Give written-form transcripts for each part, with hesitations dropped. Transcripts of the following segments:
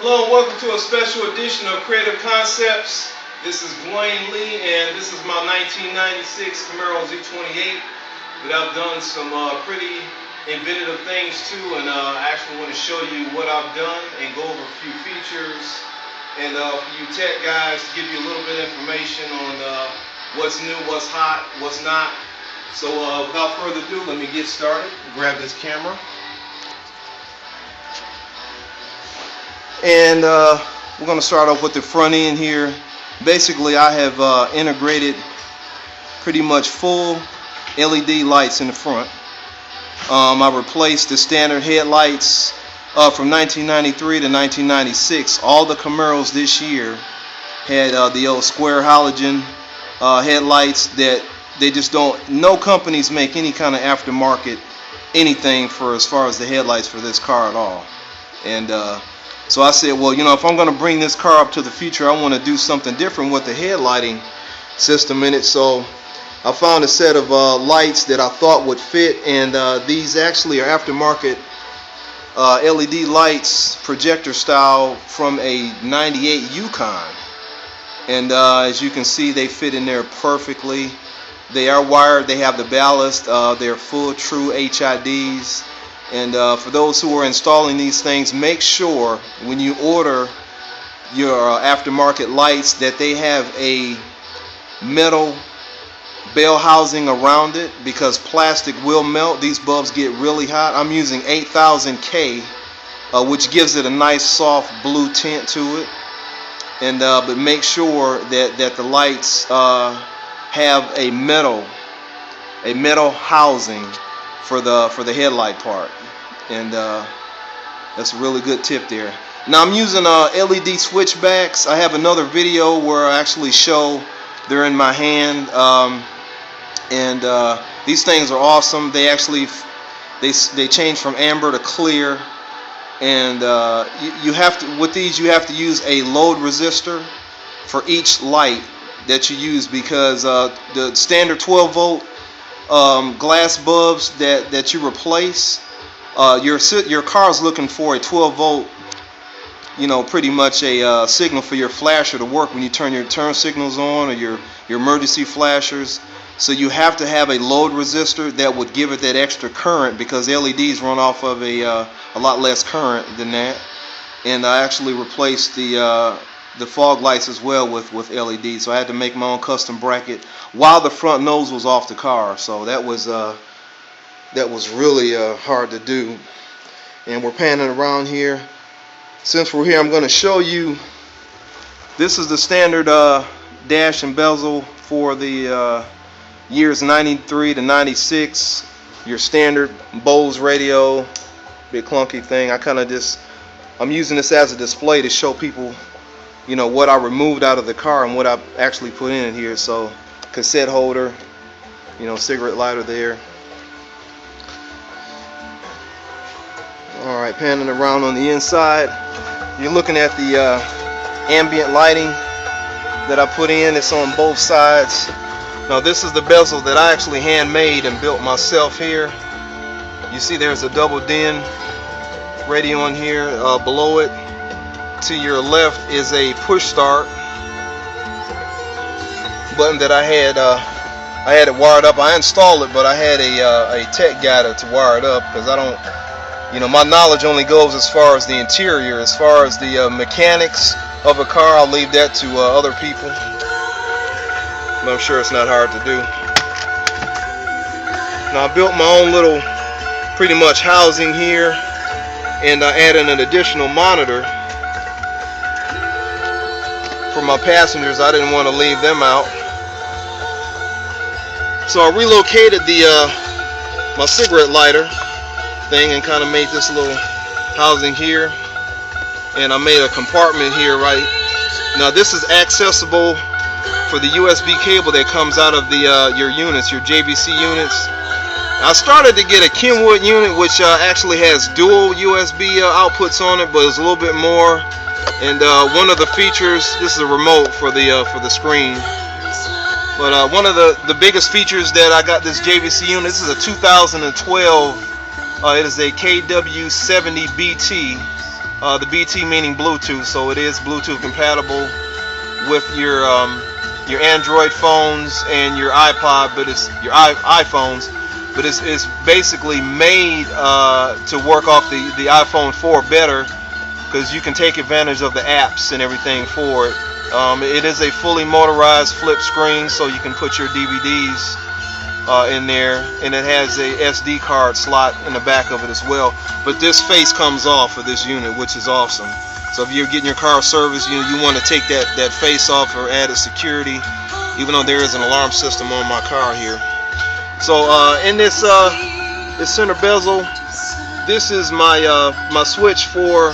Hello and welcome to a special edition of Creative Concepts. This is Dwayne Lee and this is my 1996 Camaro Z28 that I've done some pretty inventive things to, and I actually want to show you what I've done and go over a few features, and for you tech guys to give you a little bit of information on what's new, what's hot, what's not. So without further ado, let me get started. Grab this camera. And we're going to start off with the front end here. Basically, I have integrated pretty much full LED lights in the front. I replaced the standard headlights from 1993 to 1996. All the Camaros this year had the old square halogen headlights that they just don't, no companies make any kind of aftermarket anything for as far as the headlights for this car at all. And so I said, well, you know, if I'm going to bring this car up to the future, I want to do something different with the headlighting system in it. So I found a set of lights that I thought would fit, and these actually are aftermarket LED lights, projector style, from a 98 Yukon. And as you can see, they fit in there perfectly. They are wired, they have the ballast, they're full true HIDs. And for those who are installing these things, make sure when you order your aftermarket lights that they have a metal bell housing around it, because plastic will melt. These bulbs get really hot. I'm using 8000K, which gives it a nice soft blue tint to it. And but make sure that the lights have a metal housing for the headlight part, and that's a really good tip there. Now I'm using LED switchbacks. I have another video where I actually show they're in my hand, and these things are awesome. They actually they change from amber to clear, and you have to, with these, you have to use a load resistor for each light that you use, because the standard 12 volt glass bulbs that you replace, your car is looking for a 12 volt, you know, pretty much a signal for your flasher to work when you turn your turn signals on, or your emergency flashers. So you have to have a load resistor that would give it that extra current, because LEDs run off of a lot less current than that. And I actually replaced the fog lights as well with LEDs, so I had to make my own custom bracket while the front nose was off the car. So that was really hard to do. And we're panning around here. Since we're here, I'm going to show you, this is the standard dash and bezel for the years 93 to 96. Your standard Bose radio, big clunky thing. I'm using this as a display to show people, you know, what I removed out of the car and what I actually put in here. So cassette holder, you know, cigarette lighter there. Alright, panning around on the inside, you're looking at the ambient lighting that I put in. It's on both sides. Now this is the bezel that I actually handmade and built myself here. You see there's a double DIN radio on here. Below it to your left is a push start button that I had it wired up. I installed it, but I had a tech guy to wire it up, because I don't, you know, my knowledge only goes as far as the interior. As far as the mechanics of a car, I'll leave that to other people. But I'm sure it's not hard to do. Now I built my own little pretty much housing here, and I added an additional monitor for my passengers. I didn't want to leave them out, so I relocated my cigarette lighter thing and kind of made this little housing here, and I made a compartment here. Right now this is accessible for the USB cable that comes out of your units, your JVC units. I started to get a Kenwood unit, which actually has dual USB outputs on it, but it's a little bit more. And one of the features, this is a remote for the screen. But one of the biggest features that I got this JVC unit, this is a 2012, it is a KW70BT the BT meaning Bluetooth, so it is Bluetooth compatible with your Android phones and your iPod, but it's your iPhones, but it's basically made to work off the iPhone 4 better, because you can take advantage of the apps and everything for it. It is a fully motorized flip screen, so you can put your DVDs in there, and it has a SD card slot in the back of it as well. But this face comes off of this unit, which is awesome. So if you're getting your car serviced, you want to take that face off for added security, even though there is an alarm system on my car here. So in this center bezel, this is my switch for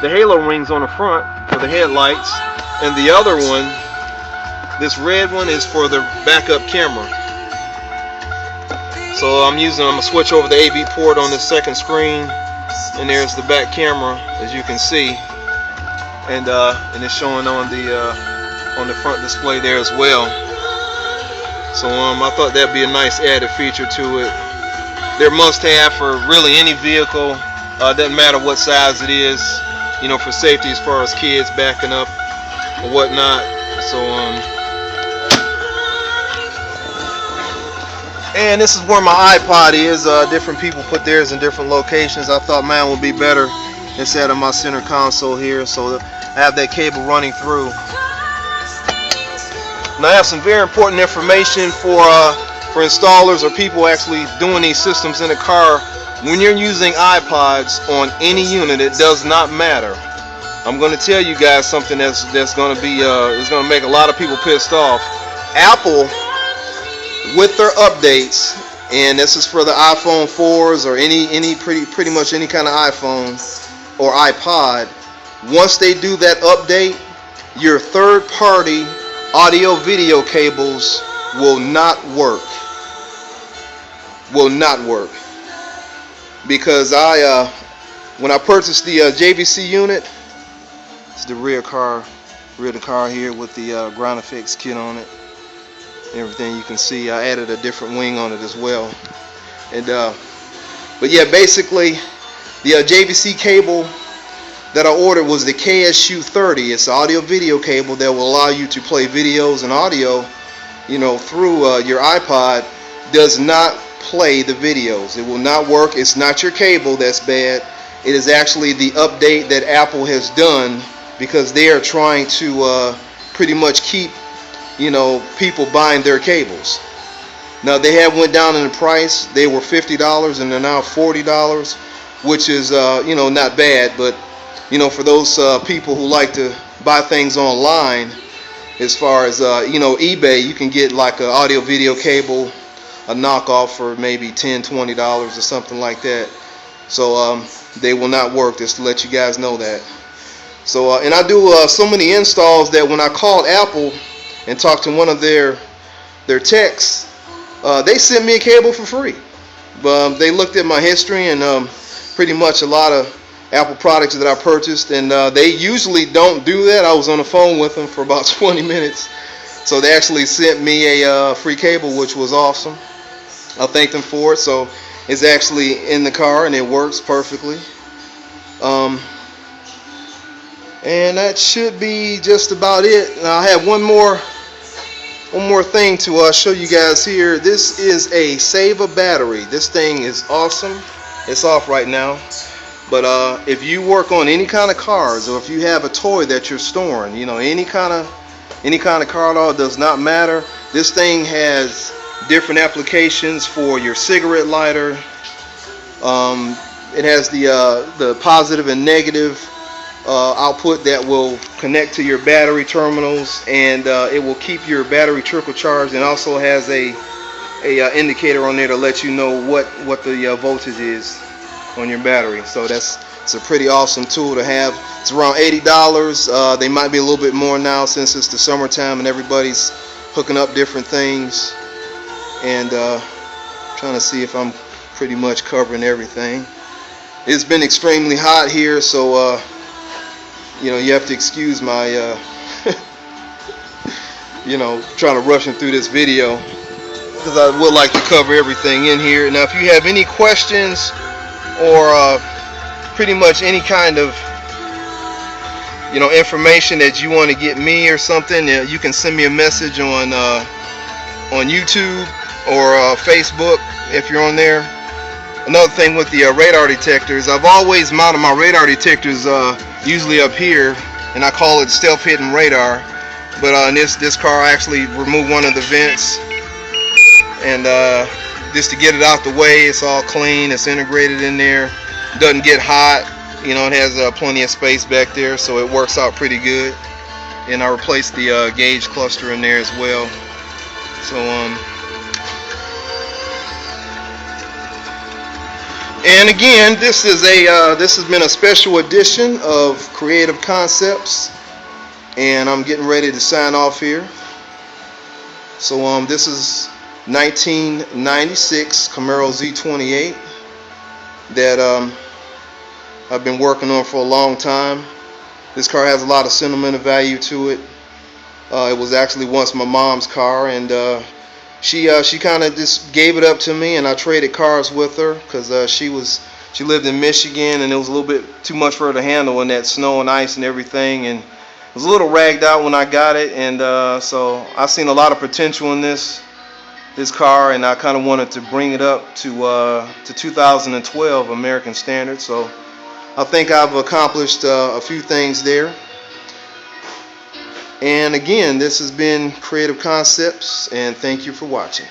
the halo rings on the front for the headlights, and the other one, this red one, is for the backup camera. So I'm gonna switch over the AV port on the second screen, and there's the back camera, as you can see, and it's showing on the front display there as well. So I thought that'd be a nice added feature to it. They're must-have for really any vehicle. Doesn't matter what size it is, for safety as far as kids backing up or whatnot. So and this is where my iPod is. Different people put theirs in different locations. I thought mine would be better instead of my center console here, so I have that cable running through. Now I have some very important information for installers or people actually doing these systems in a car. When you're using iPods on any unit, it does not matter. I'm going to tell you guys something that's going to be is going to make a lot of people pissed off. Apple, with their updates, and this is for the iPhone 4s or any pretty much any kind of iPhone or iPod, once they do that update, your third-party audio video cables will not work. Will not work. Because when I purchased the JVC unit, it's the rear of the car here with the ground effects kit on it. Everything you can see, I added a different wing on it as well. And but yeah, basically the JVC cable that I ordered was the KSU30. It's an audio video cable that will allow you to play videos and audio, through your iPod. Does not play the videos. It will not work. It's not your cable that's bad. It is actually the update that Apple has done, because they are trying to pretty much keep people buying their cables. Now they have went down in the price. They were $50 and they're now $40, which is not bad, but for those people who like to buy things online, as far as eBay, you can get like an audio video cable, a knockoff, for maybe $10-20 or something like that. So they will not work, just to let you guys know that. So and I do so many installs that when I called Apple and talked to one of their techs, they sent me a cable for free. They looked at my history and pretty much a lot of Apple products that I purchased, and they usually don't do that. I was on the phone with them for about 20 minutes, so they actually sent me a free cable, which was awesome. I thank them for it. So it's actually in the car and it works perfectly. And that should be just about it. Now I have one more thing to show you guys here. This is a Saver battery. This thing is awesome. It's off right now, but if you work on any kind of cars, or if you have a toy that you're storing, any kind of car at all, it does not matter. This thing has different applications for your cigarette lighter. It has the positive and negative output that will connect to your battery terminals, and it will keep your battery trickle charged, and also has a indicator on there to let you know what the voltage is on your battery. So it's a pretty awesome tool to have. It's around $80. They might be a little bit more now since it's the summertime and everybody's hooking up different things. And trying to see if I'm pretty much covering everything. It's been extremely hot here, so you have to excuse my trying to rushing through this video, because I would like to cover everything in here. Now if you have any questions or pretty much any kind of information that you want to get me or something, you can send me a message on YouTube or Facebook if you're on there. Another thing with the radar detectors, I've always mounted my radar detectors usually up here, and I call it stealth hidden radar. But in this car, I actually removed one of the vents, and just to get it out the way. It's all clean, it's integrated in there, doesn't get hot. It has plenty of space back there, so it works out pretty good. And I replaced the gauge cluster in there as well. So and again, this has been a special edition of Creative Concepts, and I'm getting ready to sign off here. So this is 1996 Camaro Z28 that I've been working on for a long time. This car has a lot of sentimental value to it. It was actually once my mom's car, and she kind of just gave it up to me, and I traded cars with her because she lived in Michigan, and it was a little bit too much for her to handle in that snow and ice and everything, and it was a little ragged out when I got it. And so I seen a lot of potential in this car, and I kind of wanted to bring it up to 2012 American standards. So I think I've accomplished a few things there. And again, this has been Creative Concepts, and thank you for watching.